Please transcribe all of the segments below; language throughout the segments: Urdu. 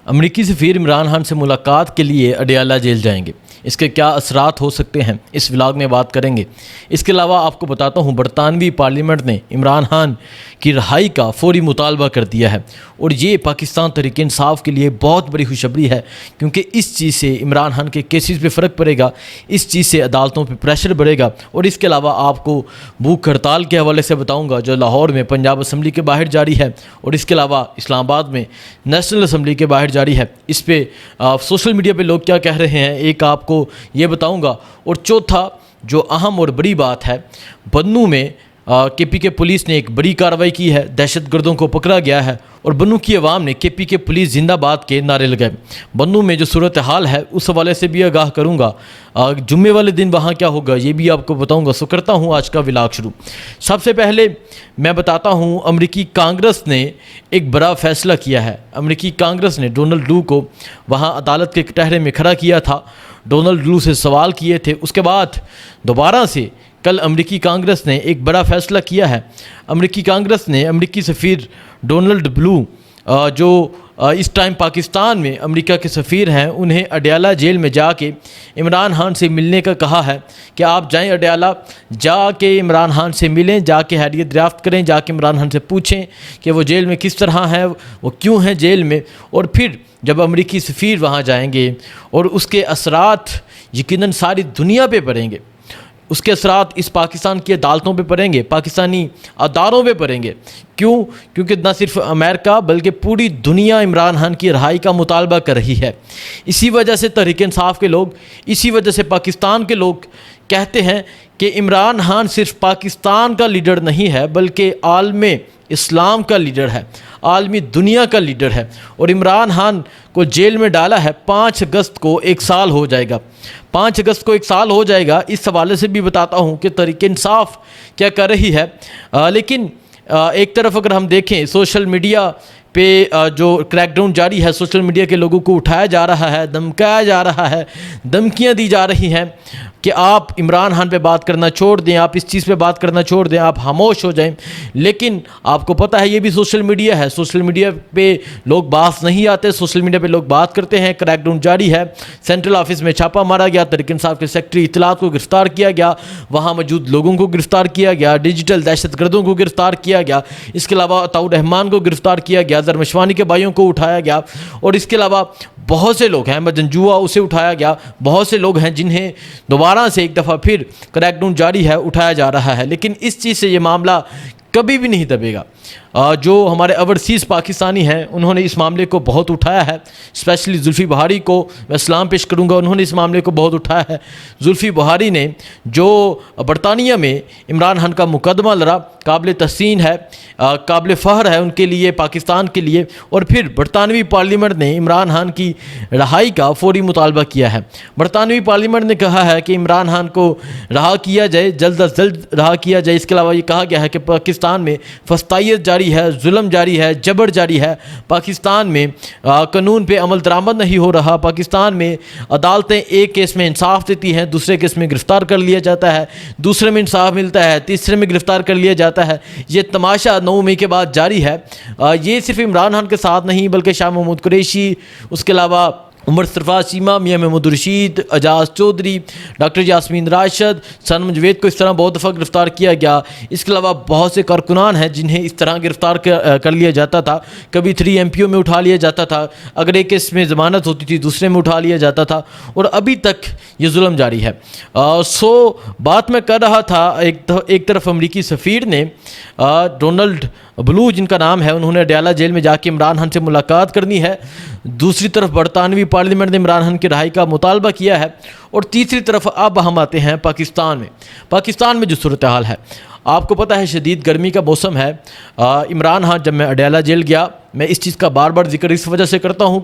امریکی سفیر عمران خان سے ملاقات کے لیے اڈیالہ جیل جائیں گے، اس کے کیا اثرات ہو سکتے ہیں، اس ولاگ میں بات کریں گے۔ اس کے علاوہ آپ کو بتاتا ہوں برطانوی پارلیمنٹ نے عمران خان کی رہائی کا فوری مطالبہ کر دیا ہے، اور یہ پاکستان تحریک انصاف کے لیے بہت بڑی خوشخبری ہے، کیونکہ اس چیز سے عمران خان کے کیسز پہ فرق پڑے گا، اس چیز سے عدالتوں پہ پریشر بڑھے گا۔ اور اس کے علاوہ آپ کو بھوک ہڑتال کے حوالے سے بتاؤں گا جو لاہور میں پنجاب اسمبلی کے باہر جاری ہے، اور اس کے علاوہ اسلام آباد میں نیشنل اسمبلی کے باہر جاری ہے۔ اس پہ سوشل میڈیا پہ لوگ کیا کہہ رہے ہیں ایک آپ کو یہ بتاؤں گا۔ اور چوتھا جو اہم اور بڑی بات ہے، بنوں میں کے پی کے پولیس نے ایک بڑی کارروائی کی ہے، دہشت گردوں کو پکڑا گیا ہے، اور بنوں کی عوام نے کے پی کے پولیس زندہ باد کے نعرے لگائے۔ بنوں میں جو صورتحال ہے اس حوالے سے بھی آگاہ کروں گا، جمعے والے دن وہاں کیا ہوگا یہ بھی آپ کو بتاؤں گا۔ سو کرتا ہوں آج کا ولاگ شروع۔ سب سے پہلے میں بتاتا ہوں امریکی کانگریس نے ایک بڑا فیصلہ کیا ہے۔ امریکی کانگریس نے ڈونلڈ ٹرمپ کو وہاں عدالت کے کٹہرے میں کھڑا کیا تھا، ڈونلڈ ٹرمپ سے سوال کیے تھے، اس کے بعد دوبارہ سے کل امریکی کانگریس نے ایک بڑا فیصلہ کیا ہے۔ امریکی کانگریس نے امریکی سفیر ڈونلڈ ٹرمپ جو اس ٹائم پاکستان میں امریکہ کے سفیر ہیں، انہیں اڈیالہ جیل میں جا کے عمران خان سے ملنے کا کہا ہے کہ آپ جائیں اڈیالہ، جا کے عمران خان سے ملیں، جا کے حیثیت دریافت کریں، جا کے عمران خان سے پوچھیں کہ وہ جیل میں کس طرح ہیں، وہ کیوں ہیں جیل میں، اور پھر جب امریکی سفیر وہاں جائیں گے اور اس کے اثرات یقیناً ساری دنیا پہ پڑیں گے، اس کے اثرات اس پاکستان کی عدالتوں پہ پڑیں گے، پاکستانی اداروں پہ پڑیں گے۔ کیونکہ نہ صرف امریکہ بلکہ پوری دنیا عمران خان کی رہائی کا مطالبہ کر رہی ہے۔ اسی وجہ سے تحریک انصاف کے لوگ، اسی وجہ سے پاکستان کے لوگ کہتے ہیں کہ عمران خان صرف پاکستان کا لیڈر نہیں ہے بلکہ عالم اسلام کا لیڈر ہے، عالمی دنیا کا لیڈر ہے، اور عمران خان کو جیل میں ڈالا ہے 5 اگست کو 1 سال ہو جائے گا، 5 اگست کو 1 سال ہو جائے گا۔ اس حوالے سے بھی بتاتا ہوں کہ تحریک انصاف کیا کر رہی ہے۔ لیکن ایک طرف اگر ہم دیکھیں سوشل میڈیا پہ جو کریک ڈاؤن جاری ہے، سوشل میڈیا کے لوگوں کو اٹھایا جا رہا ہے، دھمکایا جا رہا ہے، دھمکیاں دی جا رہی ہیں کہ آپ عمران خان پہ بات کرنا چھوڑ دیں، آپ اس چیز پہ بات کرنا چھوڑ دیں، آپ خاموش ہو جائیں۔ لیکن آپ کو پتہ ہے یہ بھی سوشل میڈیا ہے، سوشل میڈیا پہ لوگ باز نہیں آتے، سوشل میڈیا پہ لوگ بات کرتے ہیں۔ کریک ڈاؤن جاری ہے، سینٹرل آفس میں چھاپا مارا گیا، تحریک انصاف کے سیکرٹری اطلاعات کو گرفتار کیا گیا، وہاں موجود لوگوں کو گرفتار کیا گیا، ڈیجیٹل دہشت گردوں کو گرفتار کیا گیا، اس کے علاوہ عطاء الرحمان کو گرفتار کیا گیا، اظہر مشوانی کے بھائیوں کو اٹھایا گیا، اور اس کے علاوہ بہت سے لوگ ہیں، مجنجوا اسے اٹھایا گیا، بہت سے لوگ ہیں جنہیں دوبارہ سے ایک دفعہ پھر کریک ڈاؤن جاری ہے، اٹھایا جا رہا ہے۔ لیکن اس چیز سے یہ معاملہ کبھی بھی نہیں دبے گا۔ جو ہمارے اوورسیز پاکستانی ہیں انہوں نے اس معاملے کو بہت اٹھایا ہے، اسپیشلی زلفی بہاری کو میں سلام پیش کروں گا، انہوں نے اس معاملے کو بہت اٹھایا ہے۔ زلفی بہاری نے جو برطانیہ میں عمران خان کا مقدمہ لڑا، قابل تحسین ہے، قابل فخر ہے ان کے لیے، پاکستان کے لیے، اور پھر برطانوی پارلیمنٹ نے عمران خان کی رہائی کا فوری مطالبہ کیا ہے۔ برطانوی پارلیمنٹ نے کہا ہے کہ عمران خان کو رہا کیا جائے، جلد از جلد رہا کیا جائے۔ اس کے علاوہ یہ کہا گیا ہے کہ پاکستان میں فسطائیت جاری ہے، ظلم جاری ہے، جبر جاری ہے، پاکستان میں قانون پہ عمل درآمد نہیں ہو رہا، پاکستان میں عدالتیں ایک کیس میں انصاف دیتی ہیں، دوسرے کیس میں گرفتار کر لیا جاتا ہے، دوسرے میں انصاف ملتا ہے، تیسرے میں گرفتار کر لیا جاتا ہے۔ یہ تماشا 9 مئی کے بعد جاری ہے۔ یہ صرف عمران خان کے ساتھ نہیں بلکہ شاہ محمود قریشی، اس کے علاوہ عمر سرفراز چیمہ، میاں محمود رشید، اعجاز چودھری، ڈاکٹر یاسمین راشد، سنم جاوید کو اس طرح بہت دفعہ گرفتار کیا گیا۔ اس کے علاوہ بہت سے کارکنان ہیں جنہیں اس طرح گرفتار کر لیا جاتا تھا، کبھی 3 MP میں اٹھا لیا جاتا تھا، اگر ایک کیس میں ضمانت ہوتی تھی دوسرے میں اٹھا لیا جاتا تھا، اور ابھی تک یہ ظلم جاری ہے۔ بات میں کر رہا تھا، ایک طرف امریکی سفیر نے ڈونلڈ ٹرمپ جن کا نام ہے، انہوں نے اڈیالہ جیل میں جا کے عمران خان سے ملاقات کرنی ہے، دوسری طرف برطانوی پارلیمنٹ نے عمران خان کی رہائی کا مطالبہ کیا ہے، اور تیسری طرف اب ہم آتے ہیں پاکستان میں جو صورتحال ہے۔ آپ کو پتہ ہے شدید گرمی کا موسم ہے۔ عمران خان جب میں اڈیالہ جیل گیا، میں اس چیز کا بار بار ذکر اس وجہ سے کرتا ہوں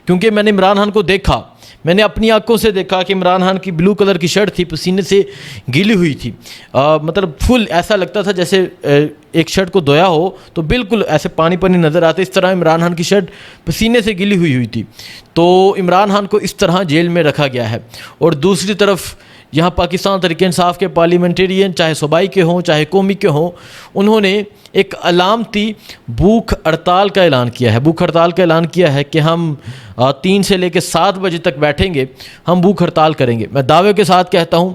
کیونکہ میں نے عمران خان کو دیکھا، میں نے اپنی آنکھوں سے دیکھا کہ عمران خان کی بلو کلر کی شرٹ تھی، پسینے سے گیلی ہوئی تھی، مطلب فل ایسا لگتا تھا جیسے ایک شرٹ کو دھویا ہو تو بالکل ایسے پانی نظر آتے، اس طرح عمران خان کی شرٹ پسینے سے گیلی ہوئی تھی۔ تو عمران خان کو اس طرح جیل میں رکھا گیا ہے، اور دوسری طرف یہاں پاکستان تحریک انصاف کے پارلیمنٹیرین چاہے صوبائی کے ہوں چاہے قومی کے ہوں، انہوں نے ایک علامتی بھوک ہڑتال کا اعلان کیا ہے. بھوک ہڑتال کا اعلان کیا ہے کہ ہم 3 سے لے کے 7 بجے تک بیٹھیں گے, ہم بھوک ہڑتال کریں گے. میں دعوے کے ساتھ کہتا ہوں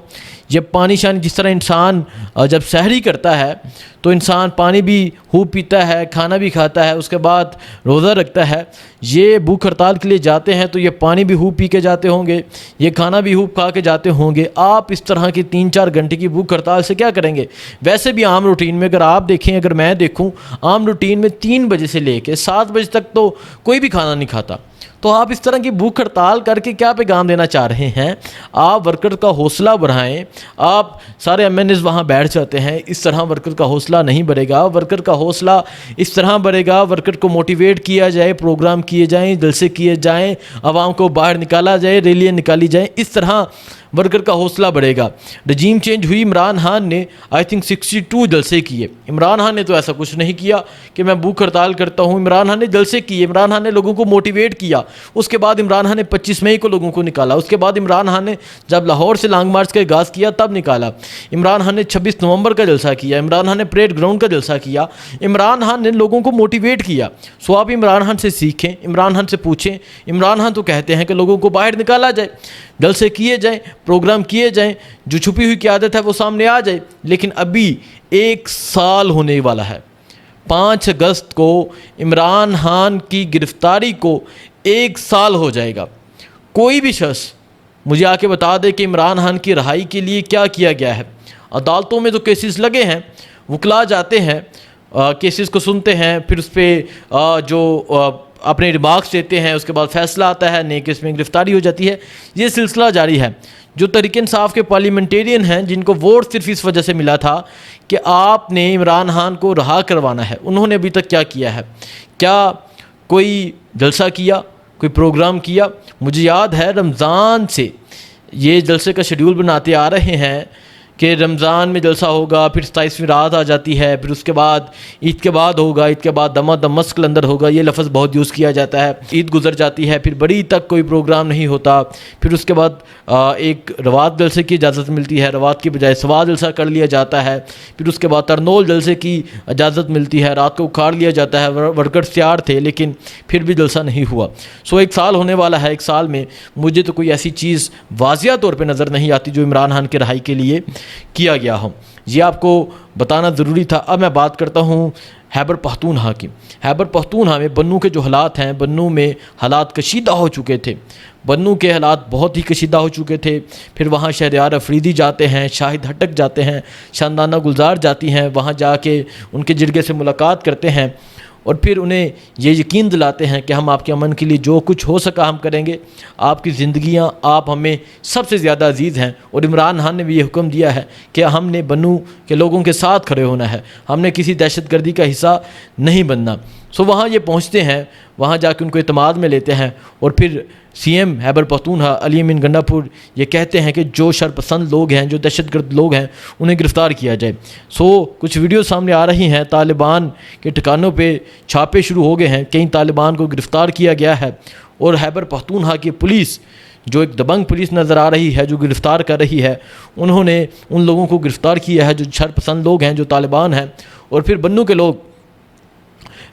یہ پانی شانی جس طرح انسان جب سحری کرتا ہے تو انسان پانی بھی خوب پیتا ہے, کھانا بھی کھاتا ہے, اس کے بعد روزہ رکھتا ہے, یہ بھوک ہڑتال کے لیے جاتے ہیں تو یہ پانی بھی خوب پی کے جاتے ہوں گے, یہ کھانا بھی خوب کھا کے جاتے ہوں گے. آپ اس طرح کی 3-4 گھنٹے کی بھوک ہڑتال سے کیا کریں گے؟ ویسے بھی عام روٹین میں اگر آپ دیکھیں, اگر میں دیکھوں, عام روٹین میں 3 بجے سے لے کے 7 بجے تک تو کوئی بھی کھانا نہیں کھاتا. تو آپ اس طرح کی بھوک ہڑتال کر کے کیا پیغام دینا چاہ رہے ہیں؟ آپ ورکر کا حوصلہ بڑھائیں. آپ سارے MNAs وہاں بیٹھ جاتے ہیں, اس طرح ورکر کا حوصلہ نہیں بڑھے گا. ورکر کا حوصلہ اس طرح بڑھے گا, ورکر کو موٹیویٹ کیا جائے, پروگرام کیے جائیں, جلسے کیے جائیں, عوام کو باہر نکالا جائے, ریلیاں نکالی جائیں, اس طرح ورکر کا حوصلہ بڑھے گا. رجیم چینج ہوئی, عمران خان نے آئی تھنک 62 جلسے کیے. عمران خان نے تو ایسا کچھ نہیں کیا کہ میں بھوک ہڑتال کرتا ہوں. عمران خان نے جلسے کیے, عمران خان نے لوگوں کو موٹیویٹ کیا. اس کے بعد عمران خان نے 25 مئی کو لوگوں کو نکالا. اس کے بعد عمران خان نے جب لاہور سے لانگ مارچ کا آغاز کیا تب نکالا. عمران خان نے 26 نومبر کا جلسہ کیا. عمران خان نے پریڈ گراؤنڈ کا جلسہ کیا. عمران خان نے لوگوں کو موٹیویٹ کیا. سو آپ عمران خان سے سیکھیں, عمران خان سے پوچھیں. عمران خان تو کہتے ہیں کہ لوگوں کو باہر نکالا جائے, جلسے کیے جائیں, پروگرام کیے جائیں, جو چھپی ہوئی قیادت ہے وہ سامنے آ جائے. لیکن ابھی 1 سال ہونے والا ہے. 5 اگست کو عمران خان کی گرفتاری کو 1 سال ہو جائے گا. کوئی بھی شخص مجھے آ کے بتا دے کہ عمران خان کی رہائی کے لیے کیا کیا گیا ہے. عدالتوں میں تو کیسز لگے ہیں, وکلا جاتے ہیں, کیسز کو سنتے ہیں, پھر اس پہ جو اپنے ریمارکس دیتے ہیں, اس کے بعد فیصلہ آتا ہے, نئے کیس میں گرفتاری ہو جاتی ہے. یہ سلسلہ جاری ہے. جو تحریک انصاف کے پارلیمنٹیرین ہیں جن کو ووٹ صرف اس وجہ سے ملا تھا کہ آپ نے عمران خان کو رہا کروانا ہے, انہوں نے ابھی تک کیا کیا ہے؟ کیا کوئی جلسہ کیا, کوئی پروگرام کیا؟ مجھے یاد ہے رمضان سے یہ جلسے کا شیڈیول بناتے آ رہے ہیں کہ رمضان میں جلسہ ہوگا, پھر 27ویں رات آ جاتی ہے, پھر اس کے بعد عید کے بعد ہوگا, عید کے بعد دمہ دم مسک لندر ہوگا. یہ لفظ بہت یوز کیا جاتا ہے. عید گزر جاتی ہے, پھر بڑی تک کوئی پروگرام نہیں ہوتا, پھر اس کے بعد ایک روات جلسے کی اجازت ملتی ہے, روات کی بجائے سوا جلسہ کر لیا جاتا ہے, پھر اس کے بعد ترنول جلسے کی اجازت ملتی ہے, رات کو اکھاڑ لیا جاتا ہے. ورکرز تیار تھے لیکن پھر بھی جلسہ نہیں ہوا. سو 1 سال ہونے والا ہے. 1 سال میں مجھے تو کوئی ایسی چیز واضح طور پہ نظر نہیں آتی جو عمران خان کی رہائی کے لیے کیا گیا ہو. یہ آپ کو بتانا ضروری تھا. اب میں بات کرتا ہوں خیبر پختونخوا کی. خیبر پختونخوا میں بنوں کے جو حالات ہیں, بنوں میں حالات کشیدہ ہو چکے تھے. بنوں کے حالات بہت ہی کشیدہ ہو چکے تھے. پھر وہاں شہریار افریدی جاتے ہیں, شاہد ہٹک جاتے ہیں, شاندانہ گلزار جاتی ہیں, وہاں جا کے ان کے جرگے سے ملاقات کرتے ہیں اور پھر انہیں یہ یقین دلاتے ہیں کہ ہم آپ کے امن کے لیے جو کچھ ہو سکا ہم کریں گے. آپ کی زندگیاں, آپ ہمیں سب سے زیادہ عزیز ہیں. اور عمران خان نے بھی یہ حکم دیا ہے کہ ہم نے بنو کے لوگوں کے ساتھ کھڑے ہونا ہے, ہم نے کسی دہشت گردی کا حصہ نہیں بننا. سو وہاں یہ پہنچتے ہیں, وہاں جا کے ان کو اعتماد میں لیتے ہیں اور پھر CM خیبر پختونخوا علی امین گنڈا پور یہ کہتے ہیں کہ جو شرپسند لوگ ہیں, جو دہشت گرد لوگ ہیں, انہیں گرفتار کیا جائے. سو کچھ ویڈیو سامنے آ رہی ہیں, طالبان کے ٹھکانوں پہ چھاپے شروع ہو گئے ہیں, کئی طالبان کو گرفتار کیا گیا ہے. اور خیبر پختونخوا کی پولیس جو ایک دبنگ پولیس نظر آ رہی ہے, جو گرفتار کر رہی ہے, انہوں نے ان لوگوں کو گرفتار کیا ہے جو شرپسند لوگ ہیں, جو طالبان ہیں. اور پھر بنوں کے لوگ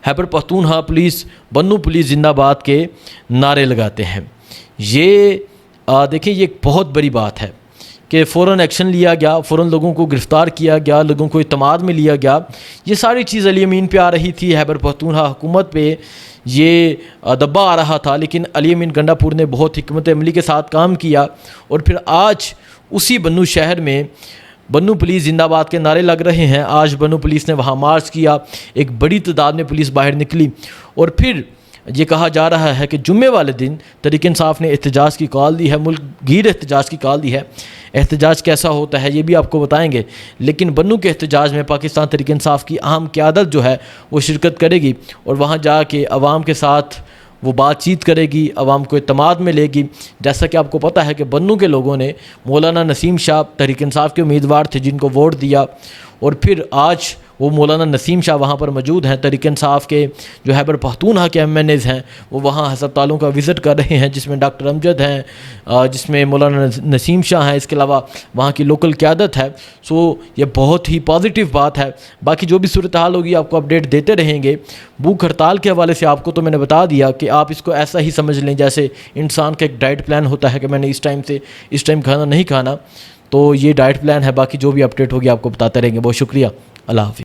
خیبر پختونخوا پولیس, بنو پولیس زندہ باد کے نعرے لگاتے ہیں. یہ دیکھیں, یہ ایک بہت بڑی بات ہے کہ فوراً ایکشن لیا گیا, فوراً لوگوں کو گرفتار کیا گیا, لوگوں کو اعتماد میں لیا گیا. یہ ساری چیز علی امین پہ آ رہی تھی, خیبر پختونخوا حکومت پہ یہ دبا آ رہا تھا, لیکن علی امین گنڈا پور نے بہت حکمت عملی کے ساتھ کام کیا. اور پھر آج اسی بنو شہر میں بنو پولیس زندہ باد کے نعرے لگ رہے ہیں. آج بنو پولیس نے وہاں مارچ کیا, ایک بڑی تعداد میں پولیس باہر نکلی. اور پھر یہ کہا جا رہا ہے کہ جمعے والے دن تحریک انصاف نے احتجاج کی کال دی ہے, ملک گیر احتجاج کی کال دی ہے. احتجاج کیسا ہوتا ہے یہ بھی آپ کو بتائیں گے, لیکن بنوں کے احتجاج میں پاکستان تحریک انصاف کی اہم قیادت جو ہے وہ شرکت کرے گی اور وہاں جا کے عوام کے ساتھ وہ بات چیت کرے گی, عوام کو اعتماد میں لے گی. جیسا کہ آپ کو پتہ ہے کہ بنوں کے لوگوں نے مولانا نسیم شاہ تحریک انصاف کے امیدوار تھے جن کو ووٹ دیا, اور پھر آج وہ مولانا نسیم شاہ وہاں پر موجود ہیں، تحریک انصاف کے جو خیبر پختونخوا کے MNAs ہیں، وہ وہاں ہسپتالوں کا وزٹ کر رہے ہیں، جس میں ڈاکٹر امجد ہیں، جس میں مولانا نسیم شاہ ہیں، اس کے علاوہ وہاں کی لوکل قیادت ہے. سو یہ بہت ہی پازیٹیو بات ہے. باقی جو بھی صورتحال ہوگی آپ کو اپڈیٹ دیتے رہیں گے. بھوک ہڑتال کے حوالے سے آپ کو تو میں نے بتا دیا کہ آپ اس کو ایسا ہی سمجھ لیں جیسے انسان کا ایک ڈائٹ پلان ہوتا ہے کہ میں نے اس ٹائم سے اس ٹائم کھانا نہیں کھانا. تو یہ ڈائٹ پلان ہے. باقی جو بھی اپڈیٹ ہوگی آپ کو بتاتے رہیں گے. بہت شکریہ. اللہ حافظ.